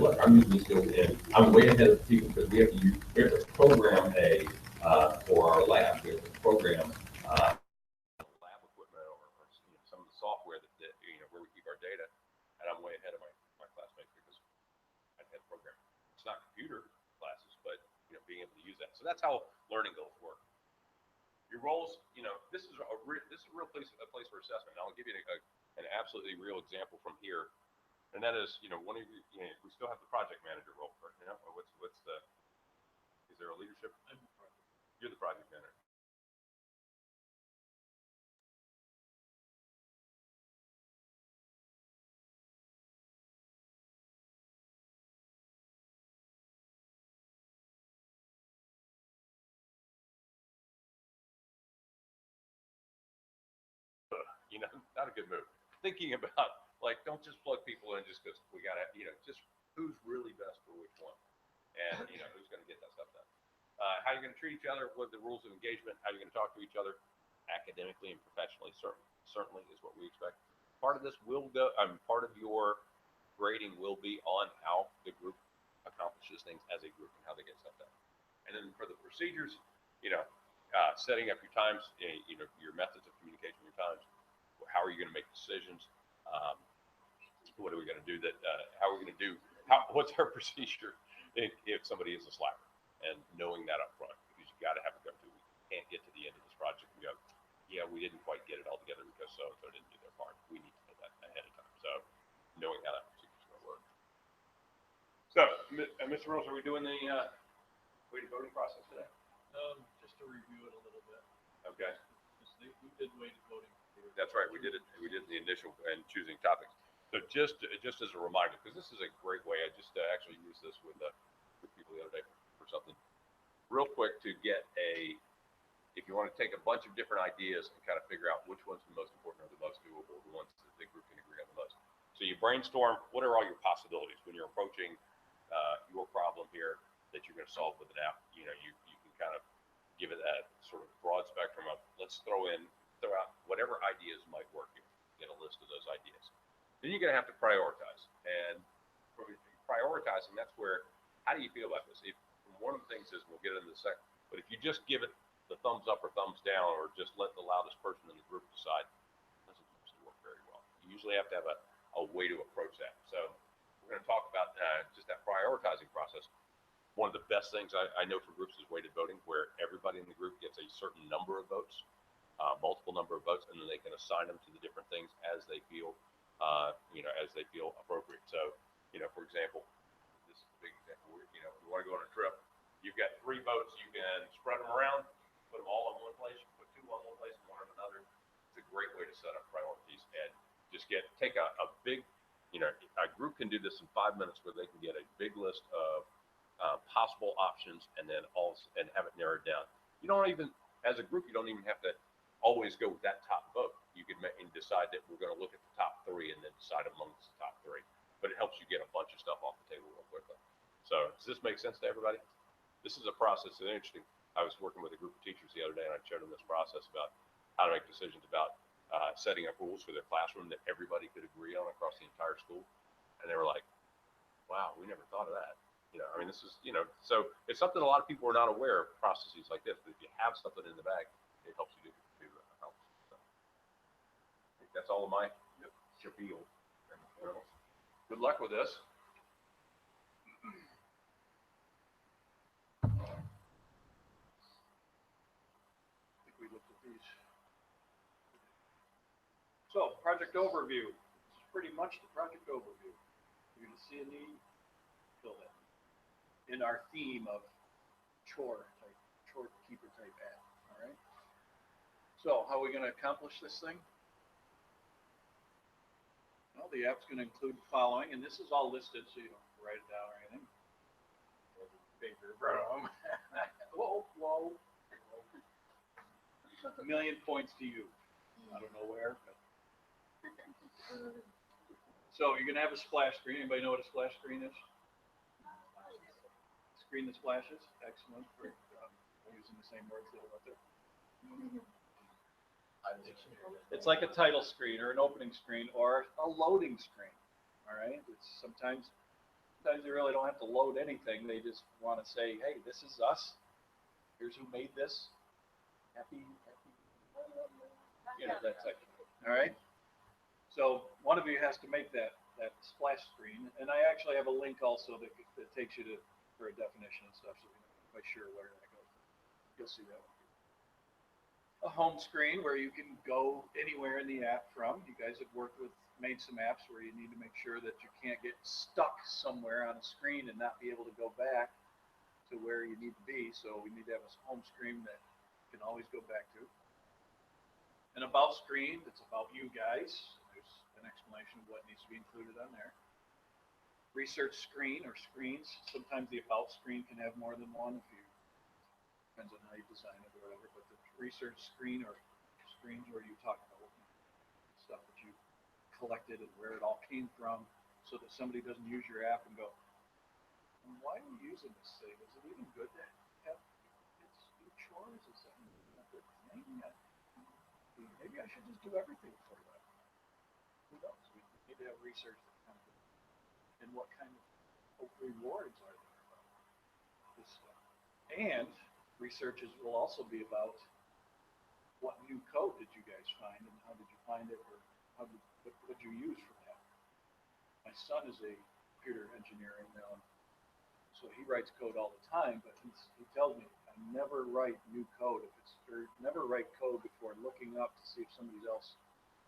look, I'm using these skills and I'm way ahead of people because we have to program for our lab, we have to program lab equipment or some of the software that where we keep our data, and I'm way ahead of my classmates because I had to program. It's not computer classes, but being able to use that. So that's how learning goals work. Your roles, this is a real place for assessment. And I'll give you an absolutely real example from here, and that is, one of you, we still have the project manager role, but is there a leadership? You're the project manager. Not a good move. Thinking about, don't just plug people in just because we got to, just who's really best for which one, and who's going to get that stuff done. How you're going to treat each other, what are the rules of engagement, how you're going to talk to each other academically and professionally, certainly is what we expect. Part of this will go, part of your grading will be on how the group accomplishes things as a group and how they get stuff done. And then for the procedures, setting up your times, your methods of communication, your times. How are you going to make decisions? What are we going to do how are we going to do, what's our procedure if somebody is a slacker? And knowing that up front, because you got to have a go-to. We can't get to the end of this project and go, yeah, we didn't quite get it all together because so-and-so didn't do their part. We need to know that ahead of time. So knowing how that procedure is going to work. So, Mr. Rose, are we doing the weighted voting process today? Just to review it a little bit. Okay. We did weighted voting. That's right. We did it. We did the initial and choosing topics. So just as a reminder, because this is a great way. I just actually used this with people the other day for something real quick to get if you want to take a bunch of different ideas and kind of figure out which one's the most important or the most doable, the ones that the group can agree on the most. So you brainstorm. What are all your possibilities when you're approaching your problem here that you're going to solve with an app? You can kind of give it that sort of broad spectrum of let's throw out whatever ideas might work here. Get a list of those ideas. Then you're going to have to prioritize. And for prioritizing, that's where, how do you feel about this? One of the things is, we'll get into the second, but if you just give it the thumbs up or thumbs down, or just let the loudest person in the group decide, it doesn't usually work very well. You usually have to have a way to approach that. So we're going to talk about just that prioritizing process. One of the best things I know for groups is weighted voting, where everybody in the group gets a certain number of votes. Multiple number of votes, and then they can assign them to the different things as they feel, appropriate. So, for example, this is a big example. We want to go on a trip. You've got 3 votes. You can spread them around, put them all in one place, put 2 on one place, and 1 on another. It's a great way to set up priorities and just take a big, a group can do this in 5 minutes, where they can get a big list of possible options and then have it narrowed down. You don't even, as a group, you don't even have to always go with that top vote. You could decide that we're going to look at the top 3 and then decide amongst the top 3. But it helps you get a bunch of stuff off the table real quickly. So does this make sense to everybody? This is a process that's interesting. I was working with a group of teachers the other day, and I showed them this process about how to make decisions about setting up rules for their classroom that everybody could agree on across the entire school. And they were like, wow, we never thought of that. This is, so it's something a lot of people are not aware of, processes like this. But if you have something in the bag, it helps you do help. So, I think that's all of my spiel. Good luck with this. I think we looked at these. So, project overview. This is pretty much the project overview. You're going to see a need, fill that in our theme of chore keeper type app. All right. So, how are we going to accomplish this thing? Well, the app's going to include the following, and this is all listed, so you don't write it down or anything. Whoa. A million points to you. I don't know where, but. So you're going to have a splash screen. Anybody know what a splash screen is? Screen that splashes. Excellent. For using the same words that are out there. It's like a title screen or an opening screen or a loading screen. All right. It's sometimes Sometimes they really don't have to load anything. They just want to say, hey, this is us. Here's who made this. Happy, that type of thing. All right. So one of you has to make that splash screen, and I actually have a link also that takes you for a definition and stuff, so you're not quite sure where that goes. You'll see that one. A home screen where you can go anywhere in the app from. You guys have made some apps where you need to make sure that you can't get stuck somewhere on a screen and not be able to go back to where you need to be. So we need to have a home screen that you can always go back to. An about screen that's about you guys. There's an explanation of what needs to be included on there. Research screen or screens. Sometimes the about screen can have more than one depends on how you design it or whatever, but the research screen or screens where you talk about stuff that you collected and where it all came from, so that somebody doesn't use your app and go, why are you using this thing? Is it even good to have kids do chores? Is that a good thing? Maybe I should just do everything for you. Who knows? We need to have research that kind of, and what kind of rewards are there about this stuff. And researches will also be about what new code did you guys find and how did you find it, or what did you use for that. My son is a computer engineer right now, so he writes code all the time, but he tells me I never write new code or never write code before looking up to see if somebody else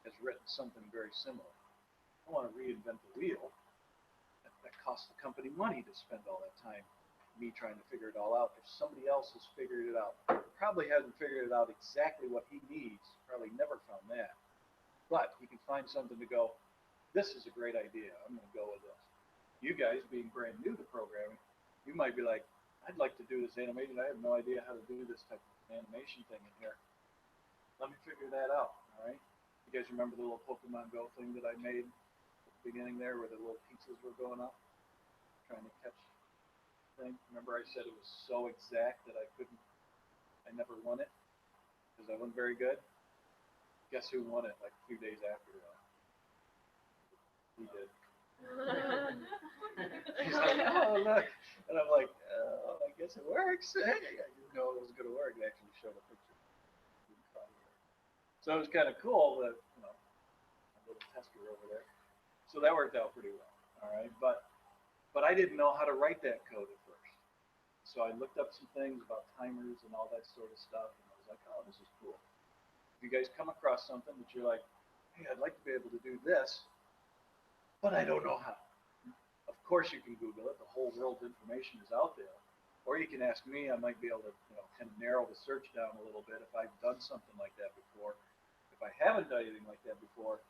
has written something very similar. I don't want to reinvent the wheel. That costs the company money to spend all that time me trying to figure it all out. If somebody else has figured it out, probably hasn't figured it out exactly what he needs, probably never found that, but he can find something to go, this is a great idea, I'm going to go with this. You guys being brand new to programming, you might be like, I'd like to do this animation, I have no idea how to do this type of animation thing in here. Let me figure that out. All right, you guys remember the little Pokemon Go thing that I made at the beginning there where the little pizzas were going up, trying to catch thing? Remember I said it was so exact that I never won it because I wasn't very good? Guess who won it like 2 days after that? He did. He's like, oh, look. And I'm like, oh, I guess it works. Hey, I didn't know it was going to work. It actually showed a picture. So it was kind of cool that, a little tester over there. So that worked out pretty well. All right. But I didn't know how to write that code at first. So I looked up some things about timers and all that sort of stuff, and I was like, oh, this is cool. If you guys come across something that you're like, hey, I'd like to be able to do this, but I don't know how. Of course you can Google it. The whole world's information is out there. Or you can ask me. I might be able to kind of narrow the search down a little bit if I've done something like that before. If I haven't done anything like that before,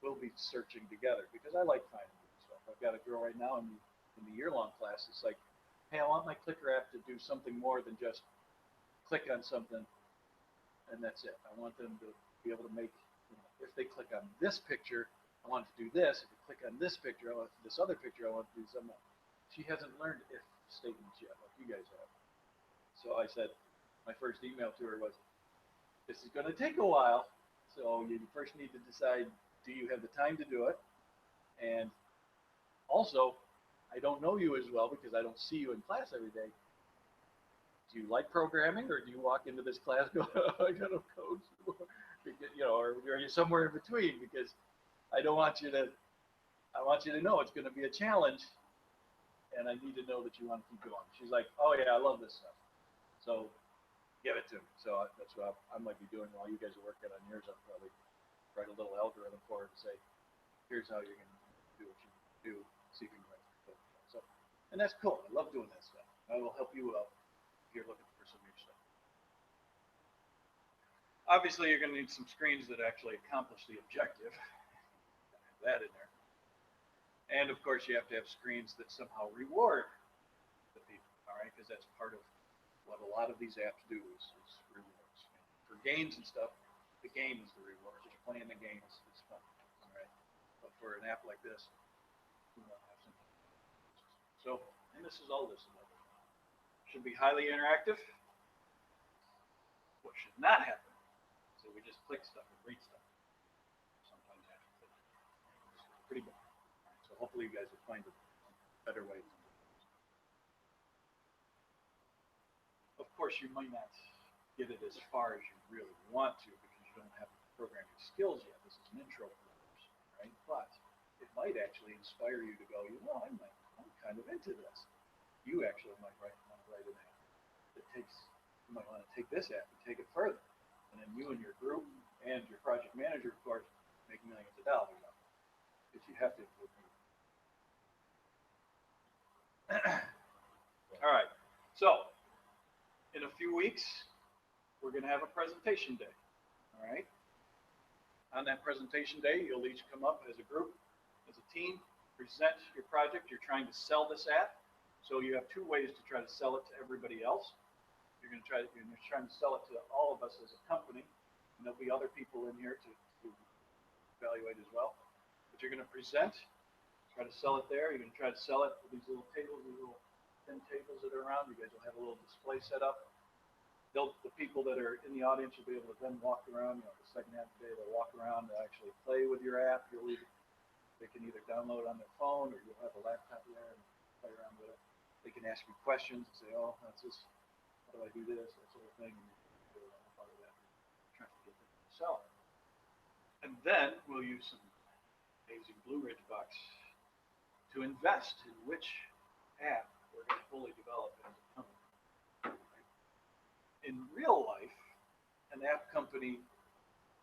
we'll be searching together because I like finding new stuff. I've got a girl right now in the year-long class. It's like, hey, I want my clicker app to do something more than just click on something and that's it. I want them to be able to make, if they click on this picture, I want it to do this. If they click on this picture, I want this other picture, I want to do something else. She hasn't learned if statements yet, like you guys have. So I said, my first email to her was, this is going to take a while. So you first need to decide, do you have the time to do it? And also, I don't know you as well because I don't see you in class every day. Do you like programming, or do you walk into this class and go, oh, I got no code, or are you somewhere in between? Because I want you to know it's going to be a challenge, and I need to know that you want to keep going. She's like, oh yeah, I love this stuff. So give it to me. So that's what I might be doing while you guys are working on yours. I'll probably write a little algorithm for her to say, here's how you're going to do what you do, see if you can write it. So, and that's cool. I love doing that stuff. I will help you out if you're looking for some new stuff. Obviously, you're going to need some screens that actually accomplish the objective. Have that in there. And of course, you have to have screens that somehow reward the people, all right? Because that's part of what a lot of these apps do is rewards. For games and stuff, the game is the reward. Just playing the game is fun, all right? But for an app like this, we want to have something. So, and this is all this. Should be highly interactive. What should not happen? So we just click stuff and read stuff. Sometimes have to click. It's pretty bad. So hopefully you guys will find it better way. Of course, you might not get it as far as you really want to because you don't have the programming skills yet. This is an intro course, right? But it might actually inspire you to go, I'm kind of into this. You actually might want to write an app that you might want to take this app and take it further. And then you and your group and your project manager, of course, make millions of dollars out of it if you have to include me. All right. So in a few weeks, we're going to have a presentation day. All right. On that presentation day, you'll each come up as a group, as a team, present your project. You're trying to sell this app. So you have two ways to try to sell it to everybody else. You're trying to sell it to all of us as a company. And there'll be other people in here to evaluate as well. But you're going to present, try to sell it there. You're going to try to sell it with these little tables, these little thin tables that are around. You guys will have a little display set up. The people that are in the audience will be able to then walk around. The second half of the day, they'll walk around to actually play with your app. They can either download on their phone or you'll have a laptop there and play around with it. They can ask you questions and say, that's this. How do I do this? That sort of thing. And you can do part of that. Trying to get them to sell it. And then we'll use some amazing Blue Ridge bucks to invest in which app we're going to fully develop as a company. In real life, an app company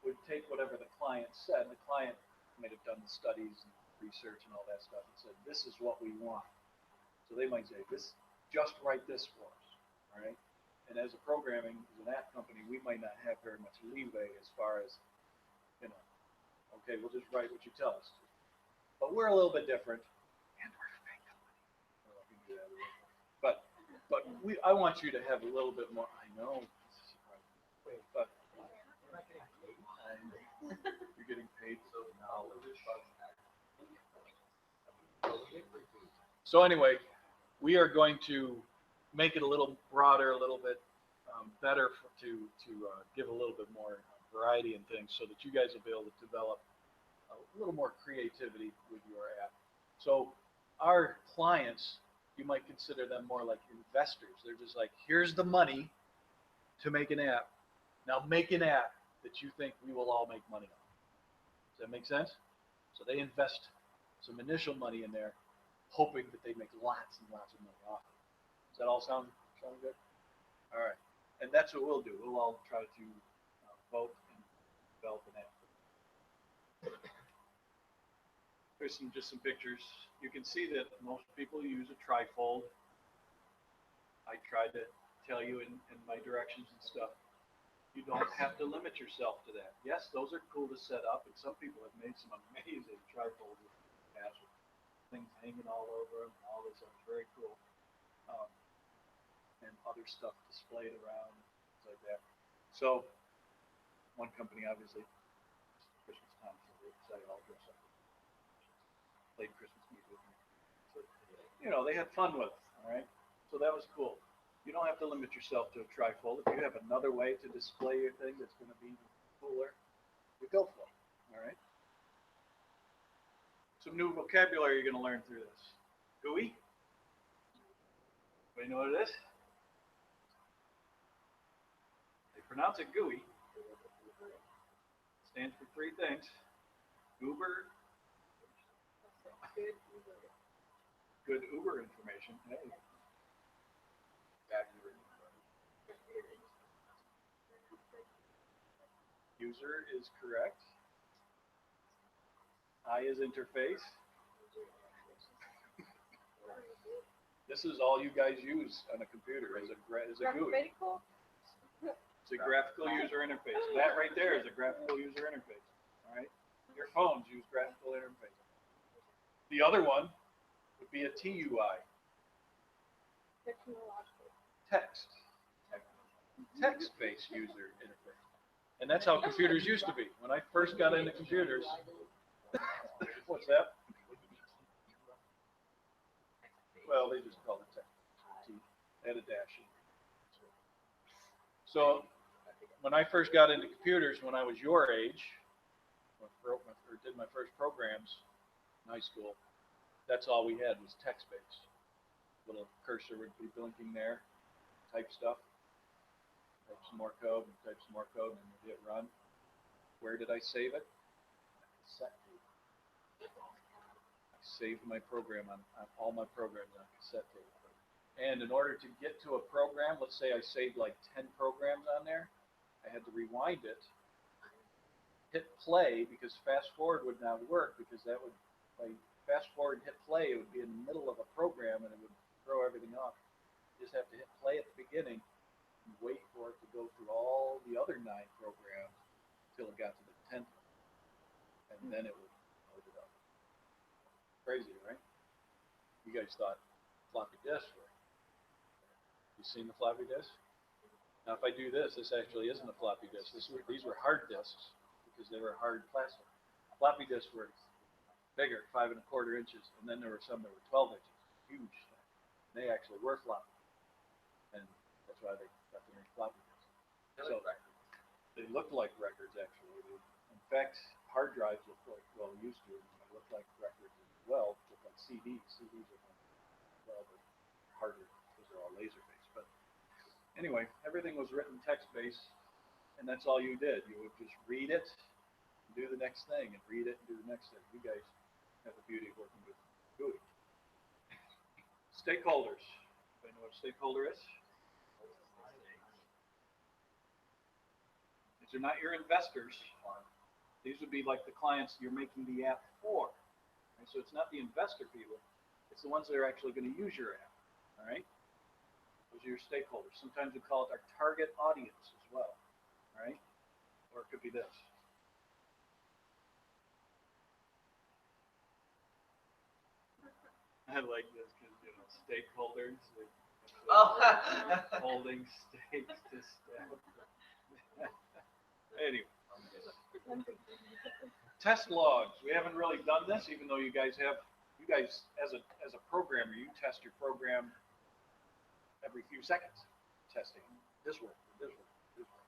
would take whatever the client said. The client might have done the studies and research and all that stuff and said, this is what we want. So they might say, just write this for us, all right? And as an app company, we might not have very much leeway as far as, okay, we'll just write what you tell us to. But we're a little bit different, and we're a big company. But I want you to have a little bit more. I know. But you're getting paid for knowledge. So anyway, we are going to make it a little broader, a little bit better to give a little bit more variety in things so that you guys will be able to develop a little more creativity with your app. So our clients, you might consider them more like investors. They're just like, here's the money to make an app. Now make an app that you think we will all make money on. Does that make sense? So they invest some initial money in there, hoping that they make lots and lots of money off it. Does that all sound good? All right. And that's what we'll do. We'll all try to vote and develop an app. Here's just some pictures. You can see that most people use a trifold. I tried to tell you in my directions and stuff. You don't have to limit yourself to that. Yes, those are cool to set up, and some people have made some amazing trifolds with things hanging all over them. All this stuff, very cool. And other stuff displayed around, things like that. So, one company, obviously, it's Christmas time, so they decided all dress up. Played Christmas music. So, they had fun with it, all right? So that was cool. You don't have to limit yourself to a trifold. If you have another way to display your thing that's going to be cooler, you go for it, all right? Some new vocabulary you're going to learn through this. GUI. Anybody know what it is? They pronounce it GUI. Stands for three things. Uber. Good Uber information. Hey. User is correct. I is interface. This is all you guys use on a computer as a GUI. It's a graphical user interface. That right there is a graphical user interface. All right. Your phones use graphical interface. The other one would be a TUI. Text-based user interface. And that's how computers used to be. When I first got into computers, what's that? Well, they just call it text. Add a dash. So when I first got into computers, when I was your age, or did my first programs in high school, that's all we had was text-based. Little cursor would be blinking there, type stuff, type some more code, and type some more code, and hit run. Where did I save it? Cassette tape. I saved my program on all my programs on cassette tape. And in order to get to a program, let's say I saved like 10 programs on there, I had to rewind it, hit play, because fast forward would not work, because that would, like, fast forward and hit play, it would be in the middle of a program and it would throw everything off. You just have to hit play at the beginning and wait for it to go through all the other 9 programs until it got to the 10th one. And then it would load it up. Crazy, right? You guys thought floppy disks were. You seen the floppy disk? Now if I do this, this actually isn't a floppy disk. These were hard disks because they were hard plastic. Floppy disks were bigger, 5 1/4 inches, and then there were some that were 12 inches, huge. They actually were floppy, and that's why they got the name floppy disk. So they looked like records actually. In fact, hard drives look like, well, used to, they look like records as well, look like CDs. CDs are well, but harder because they're all laser based. But anyway, everything was written text-based, and that's all you did. You would just read it, and do the next thing, and read it, and do the next thing. You guys have the beauty of working with GUI. Stakeholders. Anybody know what a stakeholder is? These are not your investors. These would be like the clients you're making the app for. Right? So it's not the investor people. It's the ones that are actually going to use your app. All right? Those are your stakeholders. Sometimes we call it our target audience as well. All right? Or it could be this. I like this because, you know, stakeholders. Holding stakes to step. Anyway. Test logs. We haven't really done this, even though you guys have. You guys, as a programmer, you test your program every few seconds. Testing this work, this work, this work.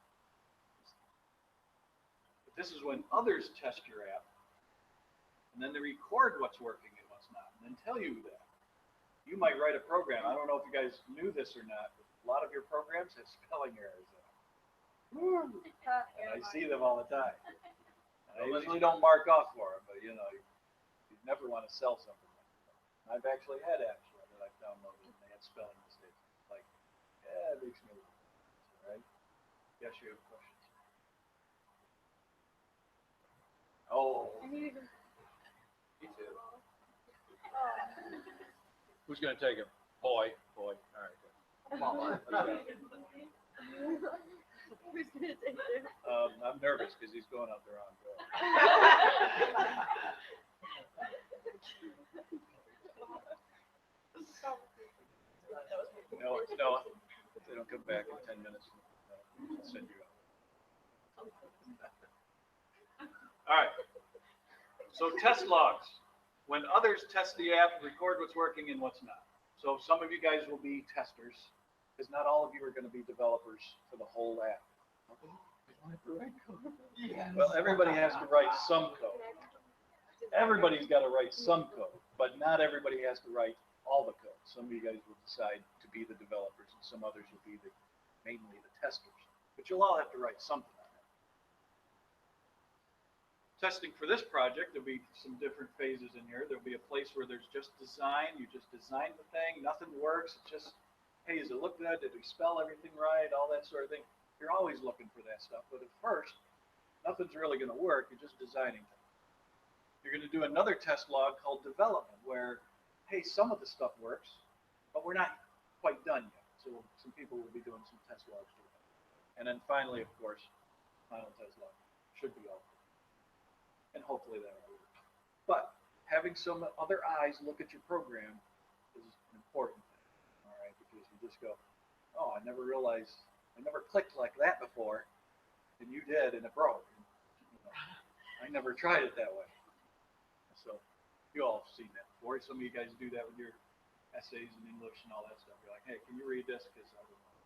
But this is when others test your app, and then they record what's working and what's not, and then tell you that. You might write a program. I don't know if you guys knew this or not, but a lot of your programs have spelling errors in them. And I see them all the time. And I usually don't mark off for them, but you know, you never want to sell something like that. I've actually had apps that I've downloaded and they had spelling mistakes. Like, yeah, it makes me laugh, right? Yes, you have questions. Oh. Me too. Who's going to take it? Boy. All right. Come on, Who's going to take it? I'm nervous because he's going out there on go. No, if they don't come back in 10 minutes, I'll send you out. All right. So test logs. When others test the app, record what's working and what's not. So some of you guys will be testers, because not all of you are going to be developers for the whole app. Yes. Well, everybody has to write some code. Everybody's got to write some code, but not everybody has to write all the code. Some of you guys will decide to be the developers, and some others will be mainly the testers. But you'll all have to write something on it. Testing for this project, there'll be some different phases in here. There'll be a place where there's just design. You just design the thing. Nothing works. It's just, hey, does it look good? Did we spell everything right? All that sort of thing. You're always looking for that stuff. But at first, nothing's really going to work. You're just designing things. You're going to do another test log called development, where, hey, some of the stuff works, but we're not quite done yet. So some people will be doing some test logs to it. And then finally, of course, final test log should be all good. And hopefully that will work. But having some other eyes look at your program is an important thing. All right, because you just go, oh, I never realized, I never clicked like that before, and you did, and it broke. And, you know, I never tried it that way. So you all have seen that before. Some of you guys do that with your essays in English and all that stuff. You're like, hey, can you read this? Because I don't know.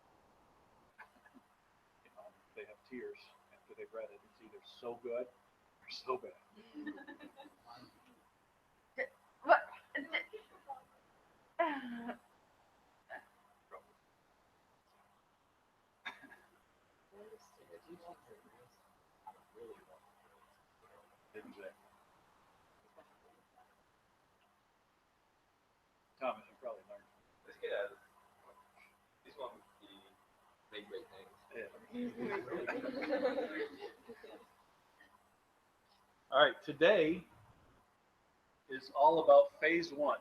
You know, they have tears after they've read it. It's either so good or so bad. What? Exactly. Thomas, you probably learned. This kid has, he's one of the make great things. All right, today is all about phase one.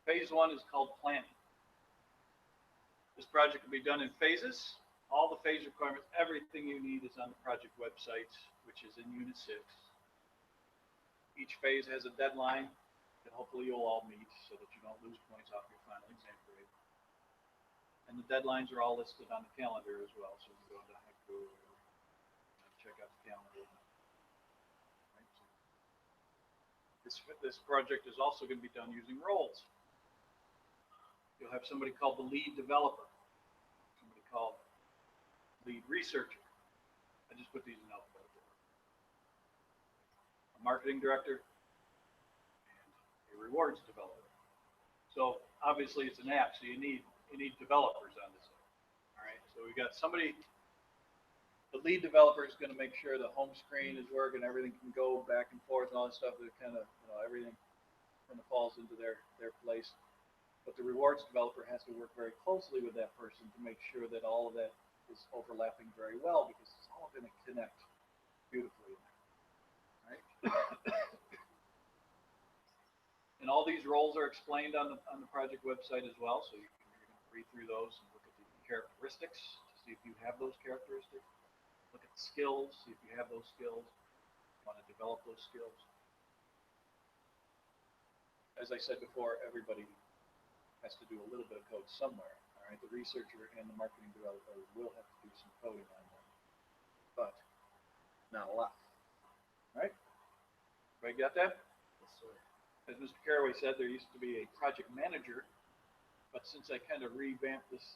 Phase one is called planning. This project will be done in phases. All the phase requirements, everything you need is on the project website, which is in Unit 6. Each phase has a deadline that hopefully you'll all meet so that you don't lose points off your final exam grade. And the deadlines are all listed on the calendar as well, so you can go to Haiku or check out the calendar. Right, so this project is also going to be done using roles. You'll have somebody called the lead developer, somebody called lead researcher. I just put these in alphabetical order. A marketing director and a rewards developer. So obviously it's an app, so you need developers on this. All right, so we got somebody. The lead developer is going to make sure the home screen is working, everything can go back and forth, and all that stuff. That kind of, everything kind of falls into their place. But the rewards developer has to work very closely with that person to make sure that all of that is overlapping very well, because it's all going to connect beautifully. Right? And all these roles are explained on the project website as well, so you can read through those and look at the characteristics to see if you have those characteristics. Look at the skills, see if you have those skills. You want to develop those skills. As I said before, everybody has to do a little bit of code somewhere. All right, the researcher and the marketing developer will have to do some coding on that, but not a lot. All right, everybody got that? Yes, sir. As Mr. Caraway said, there used to be a project manager, but since I kind of revamped this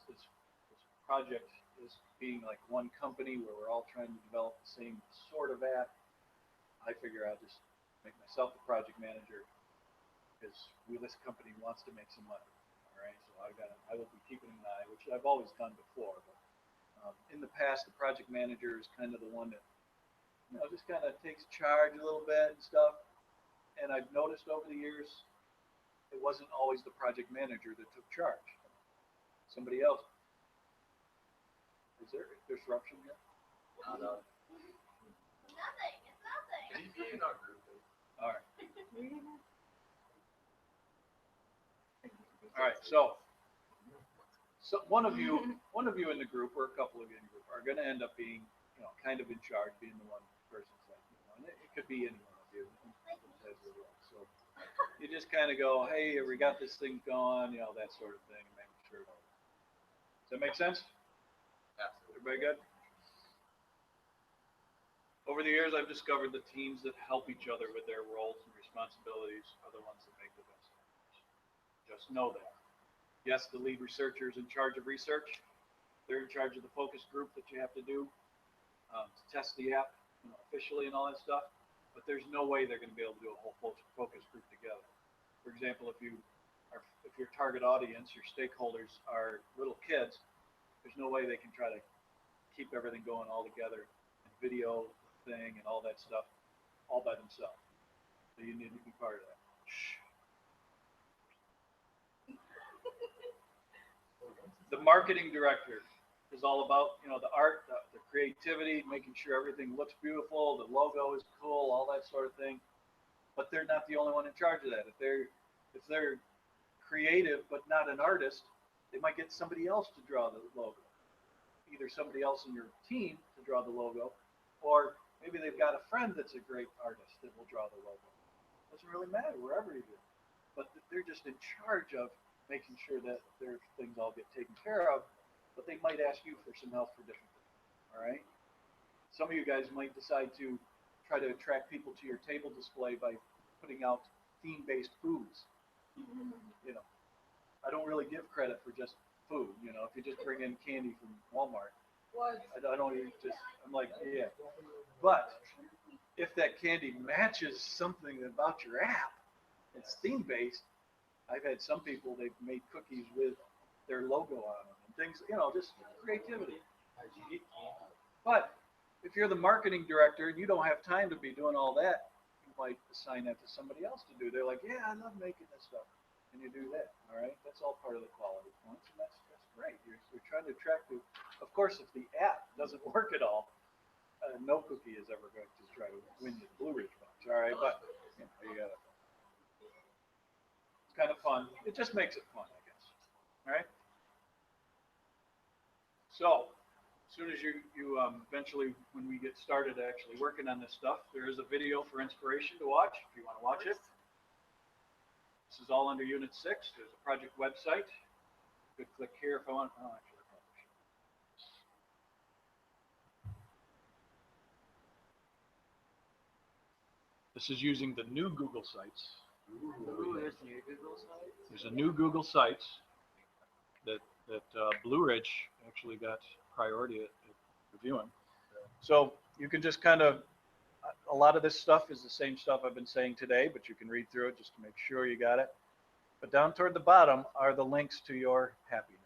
project as being like one company where we're all trying to develop the same sort of app, I figure I'll just make myself the project manager, because this company wants to make some money. All right, so I will be keeping an eye, which I've always done before. But in the past, the project manager is kind of the one that just kind of takes charge a little bit and stuff. And I've noticed over the years, it wasn't always the project manager that took charge. Somebody else. Is there disruption here? No. Nothing. It's nothing. Can you be in our group? All right. All right. So one of you in the group, or a couple of you in the group, are going to end up being, kind of in charge, being the one person. And it could be any one of you. So you just kind of go, hey, we got this thing going, that sort of thing, and making sure. Does that make sense? Absolutely. Everybody good? Over the years, I've discovered the teams that help each other with their roles and responsibilities are the ones that make the best teams. Just know that. Yes, the lead researcher is in charge of research. They're in charge of the focus group that you have to do to test the app officially and all that stuff. But there's no way they're going to be able to do a whole focus group together. For example, if your target audience, your stakeholders are little kids, there's no way they can try to keep everything going all together, and video thing and all that stuff, all by themselves. So you need to be part of that. The marketing director is all about, the art, the creativity, making sure everything looks beautiful, the logo is cool, all that sort of thing. But they're not the only one in charge of that. If they're creative but not an artist, they might get somebody else to draw the logo. Either somebody else in your team to draw the logo, or maybe they've got a friend that's a great artist that will draw the logo. Doesn't really matter, wherever you do. But they're just in charge of making sure that their things all get taken care of, but they might ask you for some help for different things. All right? Some of you guys might decide to try to attract people to your table display by putting out theme-based foods. I don't really give credit for just food. If you just bring in candy from Walmart, I don't I'm like, yeah. But if that candy matches something about your app, it's theme-based, I've had some people, they've made cookies with their logo on them and things, you know, just creativity. But if you're the marketing director and you don't have time to be doing all that, you might assign that to somebody else to do. They're like, yeah, I love making this stuff. And you do that, all right? That's all part of the quality points, and that's great. You're trying to attract the, of course, if the app doesn't work at all, no cookie is ever going to try to win you the Blue Ridge box, all right? But you know, you gotta, it's kind of fun. It just makes it fun, I guess, all right? So, as soon as you eventually, when we get started actually working on this stuff, there is a video for inspiration to watch if you want to watch it. This is all under Unit 6. There's a project website. You could click here if I want. Oh, actually, I probably should. This is using the new Google Sites. Ooh, there's new Google sites. There's a new Google Sites that Blue Ridge actually got priority at reviewing. So you can just kind of, a lot of this stuff is the same stuff I've been saying today, but you can read through it just to make sure you got it. But down toward the bottom are the links to your happiness.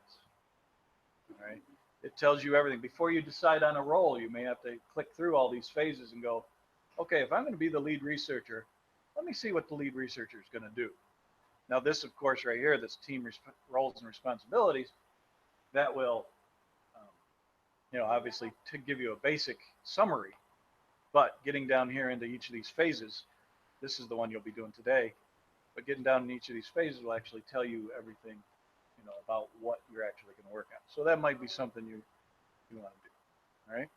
All right. It tells you everything. Before you decide on a role, you may have to click through all these phases and go, okay, if I'm going to be the lead researcher, let me see what the lead researcher is going to do. Now this, of course, right here, this team roles and responsibilities, that will, you know, obviously to give you a basic summary, but getting down here into each of these phases, this is the one you'll be doing today, but getting down in each of these phases will actually tell you everything, you know, about what you're actually going to work on. So that might be something you want to do, all right?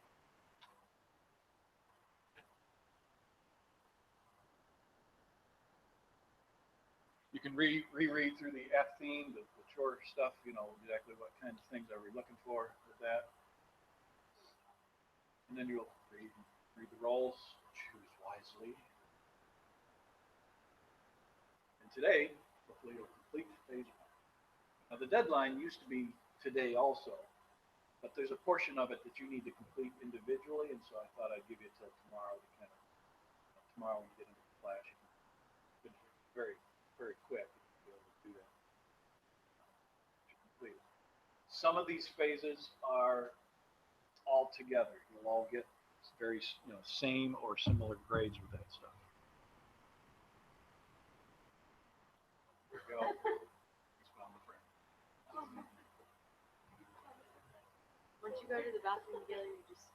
You can reread through the F theme, the chore stuff, you know, exactly what kinds of things are we looking for with that. And then you'll read the roles, choose wisely. And today, hopefully you'll complete phase 1. Now the deadline used to be today also, but there's a portion of it that you need to complete individually, and so I thought I'd give you till tomorrow to kind of, tomorrow when you get into the flash, you can finish it very, very quick. You'll be able to do that. Complete. Some of these phases are all together. You'll all get very, you know, same or similar grades with that stuff. There we go. He's found a friend. Once you go to the bathroom together, you just.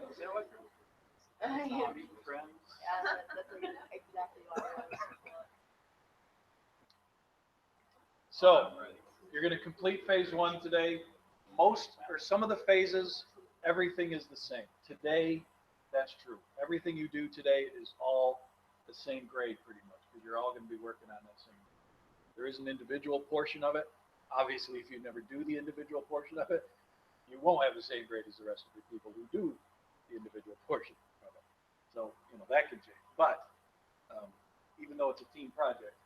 Is that what? Zombie friends? Yeah, that's exactly what it was. So, you're going to complete phase 1 today. Most or some of the phases, everything is the same. Today, that's true. Everything you do today is all the same grade pretty much, because you're all going to be working on that same. There is an individual portion of it. Obviously, if you never do the individual portion of it, you won't have the same grade as the rest of the people who do the individual portion of it. So, you know, that can change. But even though it's a team project,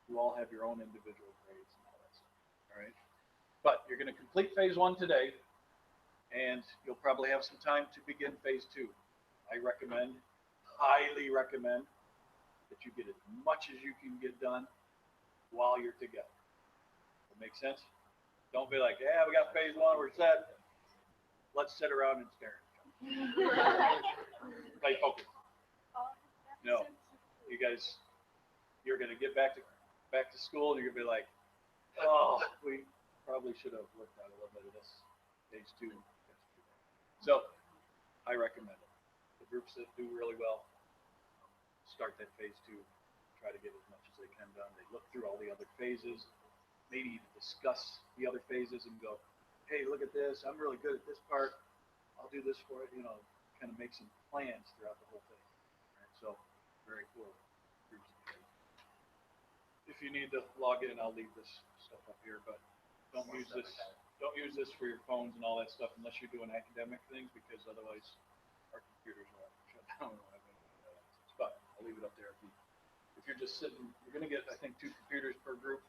you all have your own individual grades and all that stuff. All right. But you're going to complete phase 1 today, and you'll probably have some time to begin phase 2. I recommend, highly recommend, that you get as much as you can get done while you're together. That makes sense? Don't be like, yeah, we got phase 1, we're set. Let's sit around and stare. Play poker. No, you guys, you're going to get back to school, and you're going to be like, oh, we probably should have worked out a little bit of this phase 2. So I recommend it. The groups that do really well start that phase 2, try to get as much as they can done. They look through all the other phases, maybe even discuss the other phases and go, hey, look at this, I'm really good at this part, I'll do this for it, you know, kind of make some plans throughout the whole thing. Right, so very cool. If you need to log in, I'll leave this stuff up here, but don't use this for your phones and all that stuff unless you're doing academic things, because otherwise our computers will shut down. But I'll leave it up there. If you're just sitting, you're going to get, I think, 2 computers per group,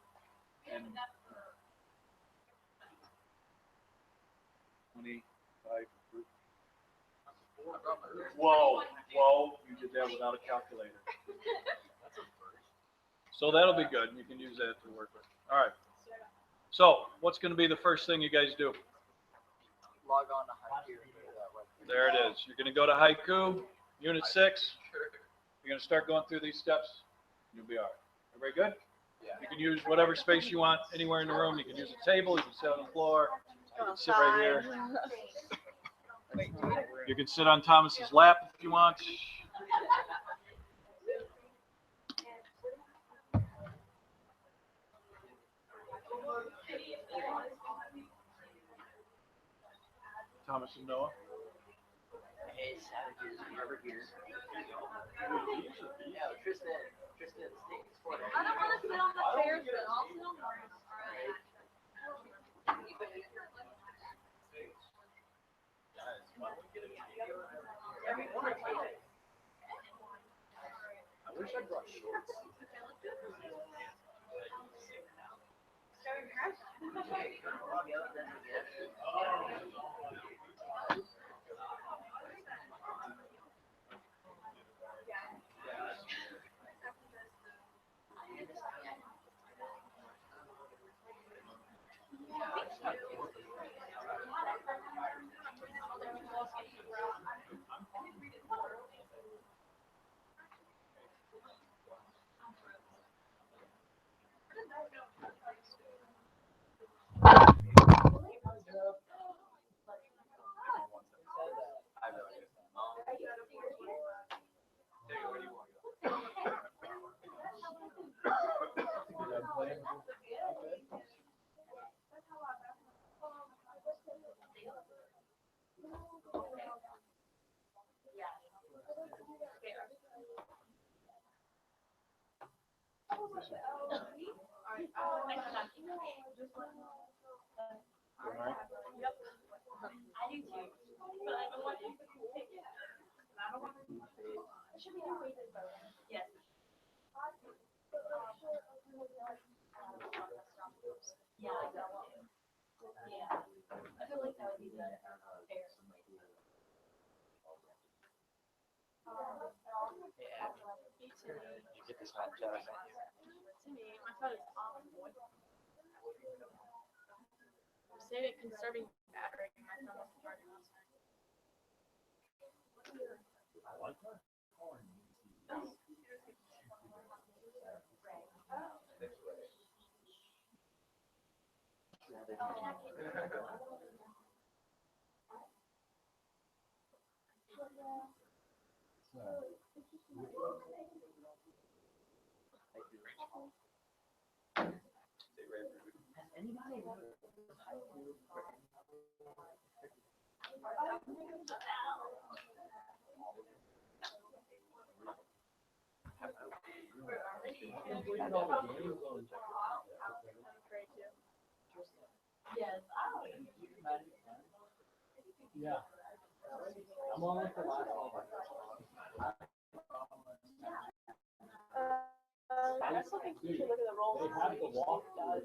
and 25 per group. Whoa, you did that without a calculator. That's a first. So that'll be good. You can use that to work with. All right. So what's going to be the first thing you guys do? Log on to Haiku. There it is. You're going to go to Haiku, Unit 6. You're going to start going through these steps. You'll be all right. Everybody good? Yeah. You can use whatever space you want anywhere in the room. You can use a table. You can sit on the floor. You can sit right here. You can sit on Thomas's lap if you want. Thomas and Noah. Hey, savages, over here. Yeah, Tristan stinks for it. I don't want to sit on the chairs, but I'll sit on mine. I wish I brought shorts. You get this hot shot. My phone is off. I'm saving conserving battery. My phone was charging last night. Yes. Yeah. I'm on with the last one. I also think you should look at the roles. They have the walk does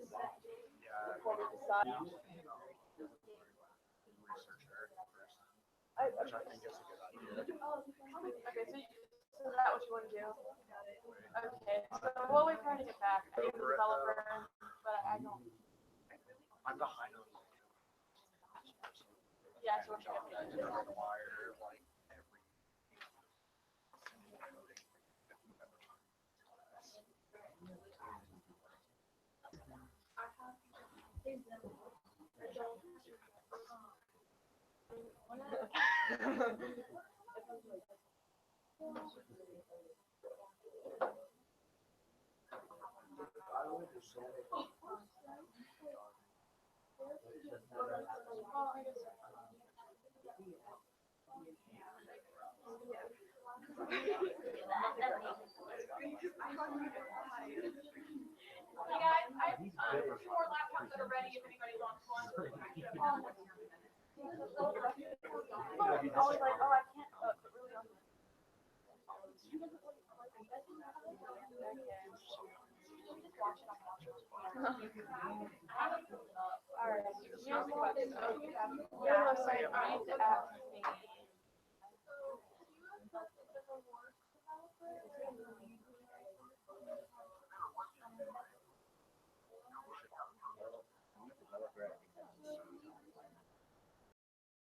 before we decide. which I think is a good idea. Okay, so is that what you want to do? Okay, so we'll wait for her to get back. I need a developer, but I don't. I'm behind on Yeah, so we're trying to require like every Hey guys, I have 4 laptops that are ready if anybody wants one. I was like, oh, I can't cook, but really don't. Alright, here's the question. Yeah, sorry, I need to ask me.